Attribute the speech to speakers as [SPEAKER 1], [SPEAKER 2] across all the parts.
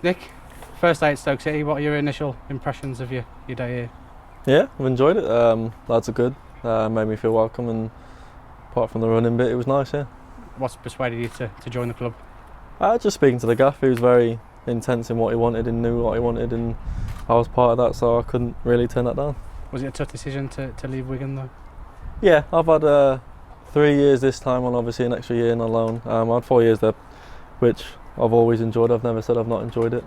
[SPEAKER 1] Nick, first day at Stoke City, what are your initial impressions of your day here?
[SPEAKER 2] Yeah, I've enjoyed it. Lads are good. Made me feel welcome, and apart from the running bit, it was nice. Yeah.
[SPEAKER 1] What's persuaded you to join the club?
[SPEAKER 2] Just speaking to the gaff, he was very intense in what he wanted and knew what he wanted, and I was part of that, so I couldn't really turn that down.
[SPEAKER 1] Was it a tough decision to leave Wigan though?
[SPEAKER 2] Yeah, I've had 3 years this time, and obviously an extra year on loan. I had 4 years there, which I've always enjoyed. I've never said I've not enjoyed it.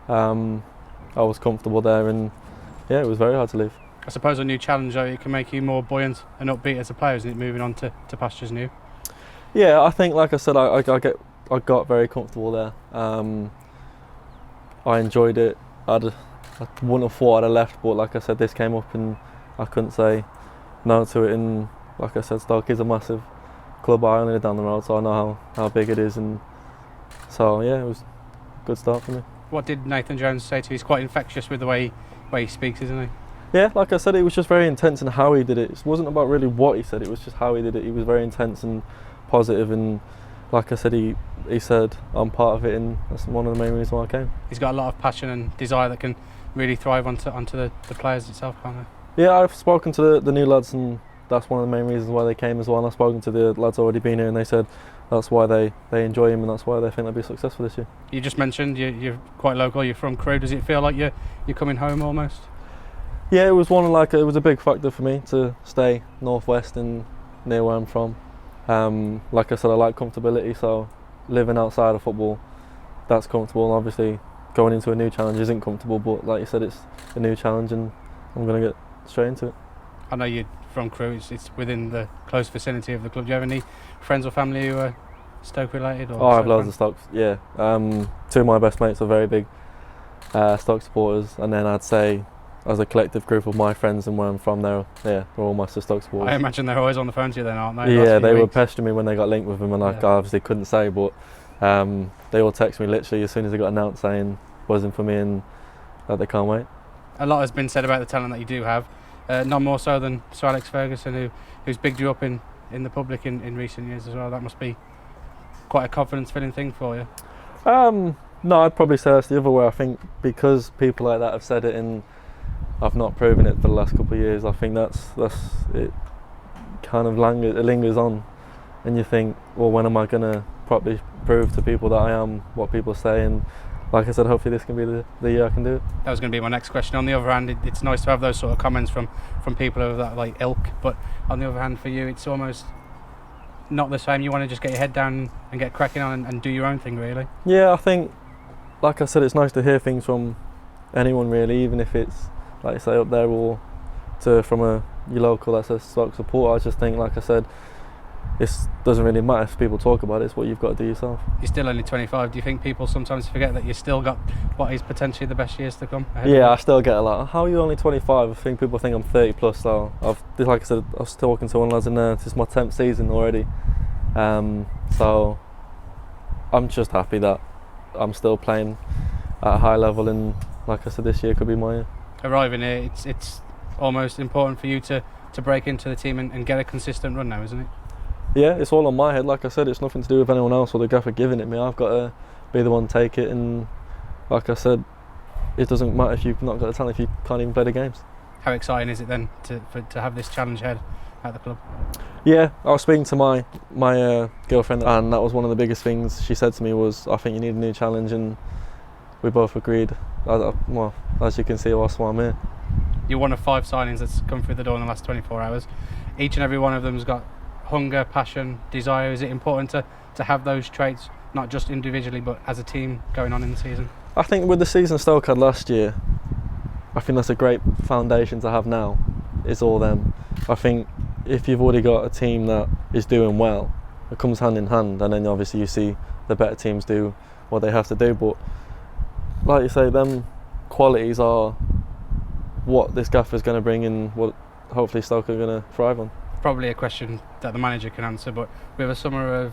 [SPEAKER 2] I was comfortable there, and yeah, it was very hard to leave.
[SPEAKER 1] I suppose a new challenge though, it can make you more buoyant and upbeat as a player, isn't it, moving on to pastures new?
[SPEAKER 2] Yeah, I think, like I said, I got very comfortable there. I enjoyed it. I wouldn't have thought I'd have left, but like I said, this came up and I couldn't say no to it. And like I said, Stoke is a massive club. I only live down the road, so I know how big it is. And so yeah, it was a good start for me.
[SPEAKER 1] What did Nathan Jones say to you? He's quite infectious with the way he speaks, isn't he?
[SPEAKER 2] Yeah, like I said, it was just very intense in how he did it. It wasn't about really what he said, it was just how he did it. He was very intense and positive, and like I said, he said, I'm part of it, and that's one of the main reasons why I came.
[SPEAKER 1] He's got a lot of passion and desire that can really thrive onto the players itself, can't they?
[SPEAKER 2] Yeah, I've spoken to the new lads, and that's one of the main reasons why they came as well. And I've spoken to the lads already been here, and they said that's why they enjoy him, and that's why they think they'll be successful this year.
[SPEAKER 1] You just mentioned you're quite local, you're from Crewe. Does it feel like you're coming home almost?
[SPEAKER 2] Yeah, it was it was a big factor for me to stay northwest and near where I'm from. Like I said, I like comfortability, so living outside of football, that's comfortable. And obviously, going into a new challenge isn't comfortable, but like you said, it's a new challenge, and I'm going to get straight into it.
[SPEAKER 1] I know you're from Crewe, it's within the close vicinity of the club. Do you have any friends or family who are Stoke related? Or
[SPEAKER 2] I have loads of Stoke, yeah. Two of my best mates are very big Stoke supporters, and then I'd say, as a collective group of my friends and where I'm from, they're all massive Stoke supporters.
[SPEAKER 1] I imagine they're always on the phone to you then, aren't they?
[SPEAKER 2] Yeah, they were pestering me when they got linked with him, and I obviously couldn't say, but they all text me literally as soon as it got announced saying wasn't for me and that they can't wait.
[SPEAKER 1] A lot has been said about the talent that you do have, none more so than Sir Alex Ferguson, who's bigged you up in the public in recent years as well. That must be quite a confidence-filling thing for you.
[SPEAKER 2] No, I'd probably say that's the other way. I think because people like that have said it and I've not proven it for the last couple of years, I think that's it. Kind of lingers on, and you think, well, when am I going to properly prove to people that I am what people say? And like I said, hopefully this can be the year I can do it.
[SPEAKER 1] That was going to be my next question. On the other hand, it's nice to have those sort of comments from people of that like ilk, but on the other hand, for you, it's almost not the same. You want to just get your head down and get cracking on and do your own thing, really.
[SPEAKER 2] Yeah, I think, like I said, it's nice to hear things from anyone, really, even if it's, like I say, up there or from your local that's a Stoke supporter. I just think, like I said, it doesn't really matter if people talk about it. It's what you've got to do yourself.
[SPEAKER 1] You're still only 25. Do you think people sometimes forget that you've still got what is potentially the best years to come?
[SPEAKER 2] Yeah, I still get a lot. How are you only 25? I think people think I'm 30 plus. So like I said, I was talking to one lads in there. This is my 10th season already. So I'm just happy that I'm still playing at a high level, and like I said, this year could be my year.
[SPEAKER 1] Arriving here, it's almost important for you to break into the team and get a consistent run now, isn't it?
[SPEAKER 2] Yeah, it's all on my head. Like I said, it's nothing to do with anyone else or the gaffer giving it me. I've got to be the one to take it, and like I said, it doesn't matter if you've not got the talent if you can't even play the games.
[SPEAKER 1] How exciting is it then to have this challenge ahead at the club?
[SPEAKER 2] Yeah, I was speaking to my girlfriend, and that was one of the biggest things she said to me was, I think you need a new challenge, and we both agreed. Well, as you can see, that's why I'm here.
[SPEAKER 1] You're one of 5 signings that's come through the door in the last 24 hours. Each and every one of them's got hunger, passion, desire. Is it important to have those traits, not just individually but as a team going on in the season?
[SPEAKER 2] I think with the season Stoke had last year, I think that's a great foundation to have now. It's all them. I think if you've already got a team that is doing well, it comes hand in hand, and then obviously you see the better teams do what they have to do. But like you say, them qualities are what this gaffer's going to bring and what hopefully Stoke are going to thrive on.
[SPEAKER 1] Probably a question that the manager can answer, but we have a summer of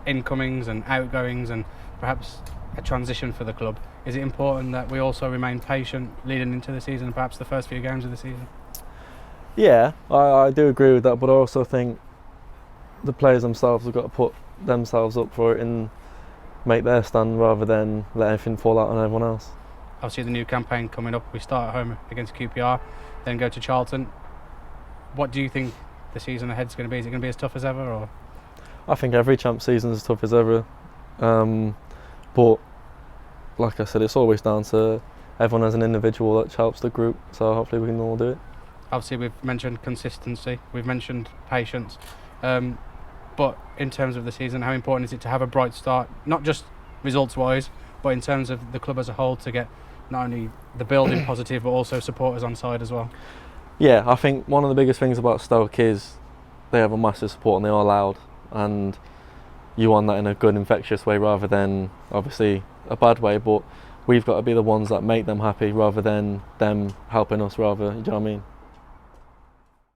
[SPEAKER 1] incomings and outgoings and perhaps a transition for the club. Is it important that we also remain patient leading into the season and perhaps the first few games of the season?
[SPEAKER 2] Yeah, I do agree with that, but I also think the players themselves have got to put themselves up for it, and make their stand rather than let everything fall out on everyone else.
[SPEAKER 1] Obviously, the new campaign coming up, we start at home against QPR, then go to Charlton. What do you think the season ahead is going to be? Is it going to be as tough as ever? Or
[SPEAKER 2] I think every champ season is as tough as ever, but like I said, it's always down to everyone as an individual that helps the group, so hopefully we can all do it.
[SPEAKER 1] obviously, we've mentioned consistency, we've mentioned patience, but in terms of the season, how important is it to have a bright start, not just results-wise, but in terms of the club as a whole, to get not only the building positive, but also supporters on side as well?
[SPEAKER 2] Yeah, I think one of the biggest things about Stoke is they have a massive support and they are loud, and you want that in a good, infectious way rather than obviously a bad way, but we've got to be the ones that make them happy rather than them helping us, rather, you know what I mean?